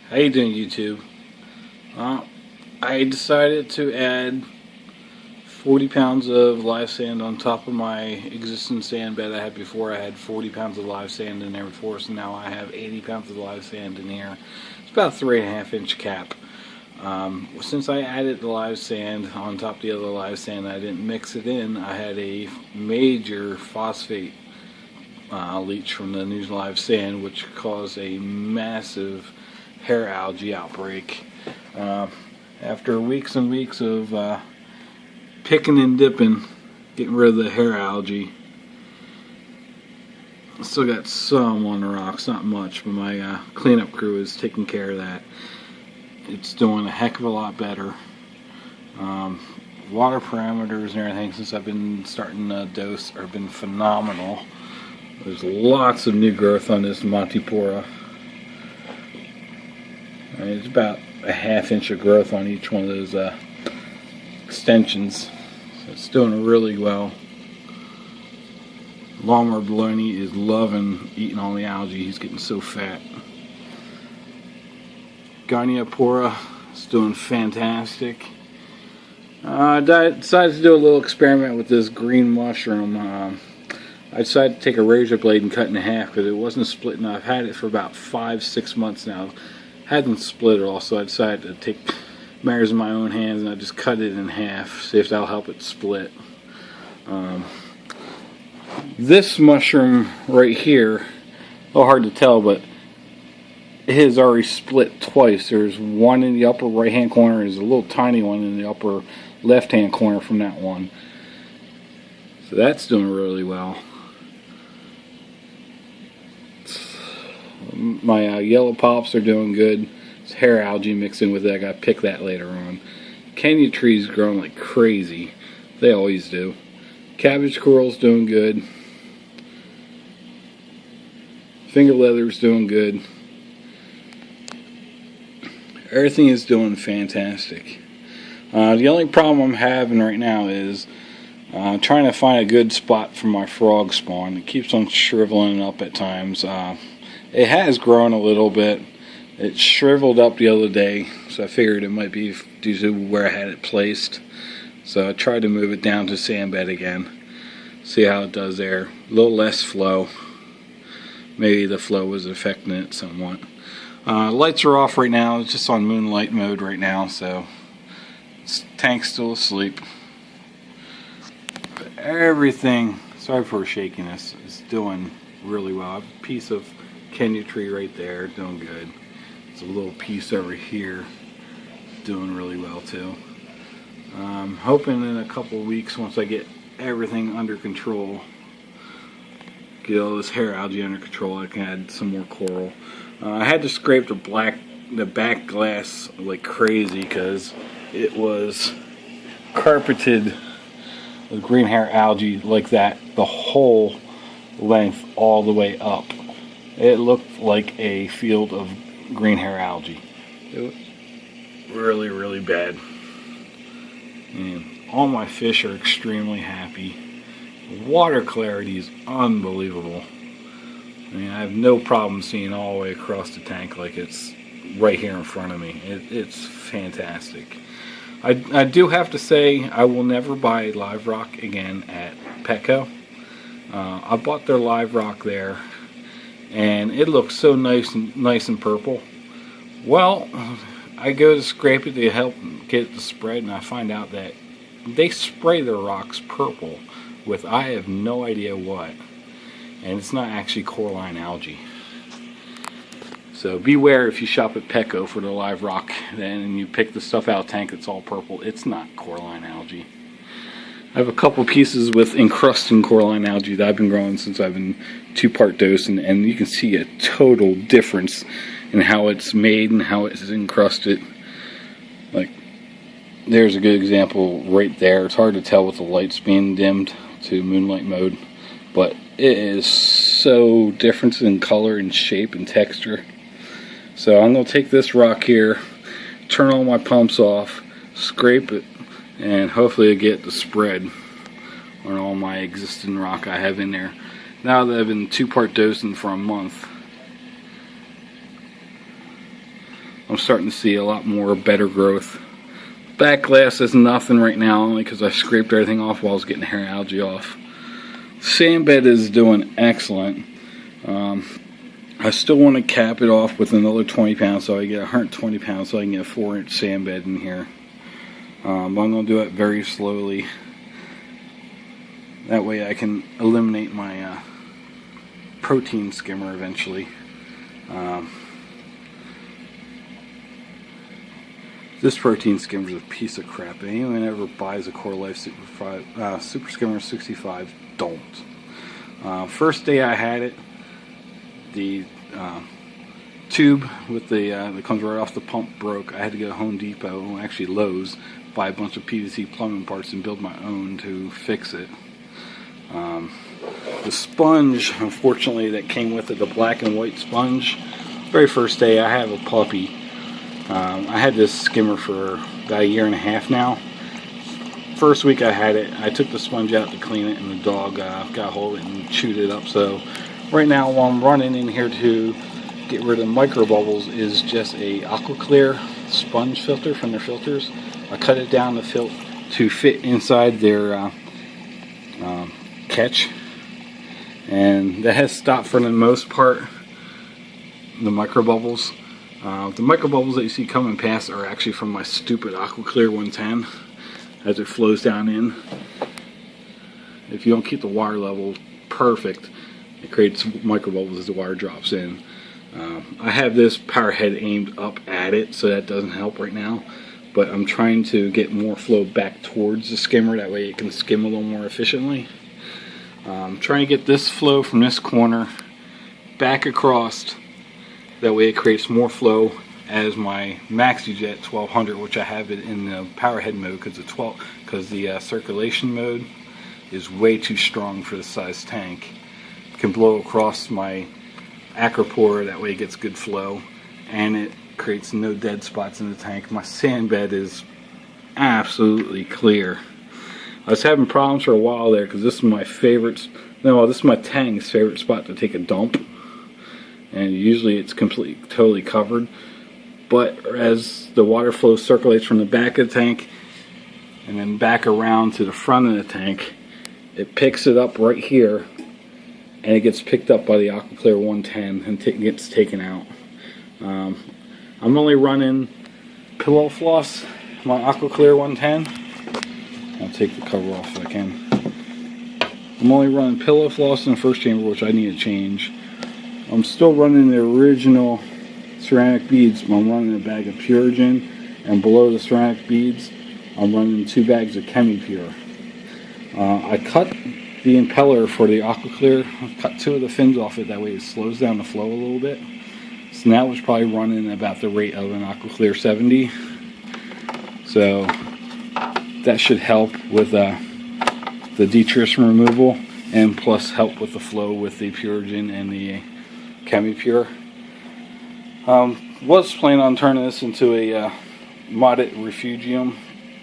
How you doing, YouTube? I decided to add 40 pounds of live sand on top of my existing sand bed I had before. I had 40 pounds of live sand in there before, so now I have 80 pounds of live sand in here. It's about a 3.5 inch cap. Since I added the live sand on top of the other live sand, I didn't mix it in. I had a major phosphate leach from the new live sand, which caused a massive hair algae outbreak. After weeks and weeks of picking and dipping, getting rid of the hair algae, I still got some on the rocks, not much, but my cleanup crew is taking care of that. It's doing a heck of a lot better. Water parameters and everything since I've been starting to dose have been phenomenal. There's lots of new growth on this Montipora. It's about a ½ inch of growth on each one of those extensions. So it's doing really well. Lawnmower Baloney is loving eating all the algae. He's getting so fat. Goniopora is doing fantastic. I decided to do a little experiment with this green mushroom. I decided to take a razor blade and cut it in half because it wasn't splitting. I've had it for about 5-6 months now. Hadn't split at all, so I decided to take matters in my own hands and I just cut it in half, see if that'll help it split. This mushroom right here, a little hard to tell, but it has already split twice. There's one in the upper right hand corner, there's a little tiny one in the upper left hand corner from that one. So that's doing really well. My yellow pops are doing good. It's hair algae mixed in with it. I gotta pick that later on. Kenya trees growing like crazy. They always do. Cabbage coral's doing good. Finger leather's doing good. Everything is doing fantastic. The only problem I'm having right now is trying to find a good spot for my frog spawn. It keeps on shriveling up at times. It has grown a little bit. It shriveled up the other day, so I figured it might be due to where I had it placed. So I tried to move it down to sand bed again. See how it does there. A little less flow. Maybe the flow was affecting it somewhat. Lights are off right now. It's just on moonlight mode right now, so tank's still asleep. But everything, sorry for shakiness, is doing really well. I have a piece of Kenya tree right there, doing good. There's a little piece over here, doing really well too. Hoping in a couple of weeks, once I get everything under control, get all this hair algae under control, I can add some more coral. I had to scrape the back glass like crazy because it was carpeted with green hair algae like that the whole length all the way up. It looked like a field of green hair algae. It was really, really bad. And all my fish are extremely happy. The water clarity is unbelievable. I mean, I have no problem seeing all the way across the tank like it's right here in front of me. It's fantastic. I do have to say I will never buy live rock again at Petco. I bought their live rock there, and it looks so nice and purple. Well, I go to scrape it to help get it to spread, and I find out that they spray their rocks purple with I have no idea what, and it's not actually coralline algae. So beware if you shop at Petco for the live rock and you pick the stuff out of the tank that's all purple. It's not coralline algae. I have a couple pieces with encrusting coralline algae that I've been growing since I've been 2-part dosing, and you can see a total difference in how it's made and how it's encrusted. Like, there's a good example right there. It's hard to tell with the lights being dimmed to moonlight mode, but it is so different in color and shape and texture. So I'm going to take this rock here, turn all my pumps off, scrape it, and hopefully I get the spread on all my existing rock I have in there. Now that I've been 2-part dosing for a month, I'm starting to see a lot more better growth. Back glass is nothing right now, only because I scraped everything off while I was getting the hair algae off. Sand bed is doing excellent. I still want to cap it off with another 20 pounds, so I get 120 pounds, so I can get a 4-inch sand bed in here. I'm going to do it very slowly. That way I can eliminate my protein skimmer eventually. This protein skimmer is a piece of crap. Anyone ever buys a Core Life Super Skimmer 65, don't. First day I had it, the tube with the that comes right off the pump broke. I had to go to Home Depot, actually Lowe's, buy a bunch of PVC plumbing parts and build my own to fix it. The sponge, unfortunately, that came with it, the black and white sponge, very first day I have a puppy. I had this skimmer for about 1.5 years now. First week I had it, I took the sponge out to clean it, and the dog got a hold of it and chewed it up. So right now, while I'm running in here to get rid of micro bubbles, is just a AquaClear sponge filter from their filters. I cut it down to fit inside their catch, and that has stopped for the most part the micro bubbles. The micro bubbles that you see coming past are actually from my stupid AquaClear 110 as it flows down in. If you don't keep the water level perfect, it creates micro bubbles as the water drops in. I have this power head aimed up at it, so that doesn't help right now, but I'm trying to get more flow back towards the skimmer, that way it can skim a little more efficiently. I'm trying to get this flow from this corner back across, that way it creates more flow as my MaxiJet 1200, which I have it in the power head mode because the circulation mode is way too strong for the size tank. It can blow across my Acropore, that way it gets good flow, and it creates no dead spots in the tank. My sand bed is absolutely clear. I was having problems for a while there because this is my favorite, this is my tank's favorite spot to take a dump, and usually it's totally covered. But as the water flow circulates from the back of the tank and then back around to the front of the tank, it picks it up right here, and it gets picked up by the AquaClear 110 and gets taken out. I'm only running pillow floss, my AquaClear 110. I'll take the cover off if I can. I'm only running pillow floss in the first chamber, which I need to change. I'm still running the original ceramic beads. I'm running a bag of Purigen, and below the ceramic beads I'm running 2 bags of ChemiPure. I cut the impeller for the AquaClear. I cut 2 of the fins off it, that way it slows down the flow a little bit. So now it's probably running about the rate of an AquaClear 70. So that should help with the detrition removal, and plus help with the flow with the Purigen and the ChemiPure. Was planning on turning this into a modded refugium,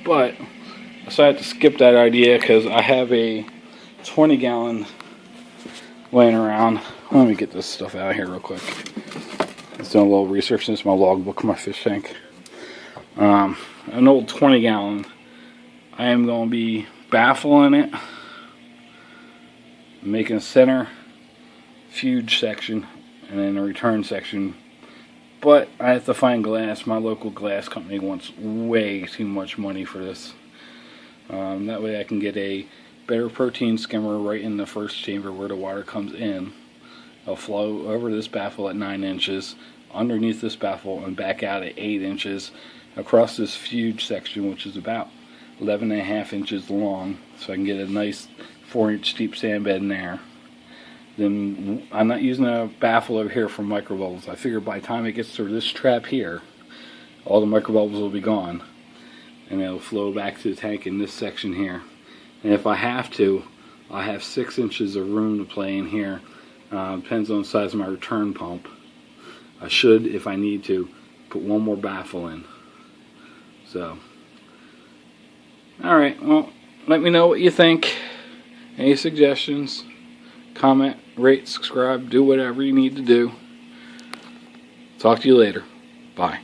but I decided to skip that idea because I have a 20-gallon laying around. Let me get this stuff out of here real quick. Let's do a little research. This is my logbook, my fish tank. An old 20-gallon. I am going to be baffling it, making a center fuge section and then a return section. But I have to find glass. My local glass company wants way too much money for this. That way I can get a better protein skimmer right in the first chamber where the water comes in. It'll flow over this baffle at 9 inches, underneath this baffle, and back out at 8 inches, across this fuge section, which is about 11.5 inches long, so I can get a nice 4-inch deep sand bed in there. Then I'm not using a baffle over here for microbubbles. I figure by the time it gets to this trap here, all the microbubbles will be gone, and it'll flow back to the tank in this section here. And if I have to, I have 6 inches of room to play in here. Depends on the size of my return pump. I should, if I need to, put one more baffle in. So, alright, well, let me know what you think. Any suggestions? Comment, rate, subscribe, do whatever you need to do. Talk to you later. Bye.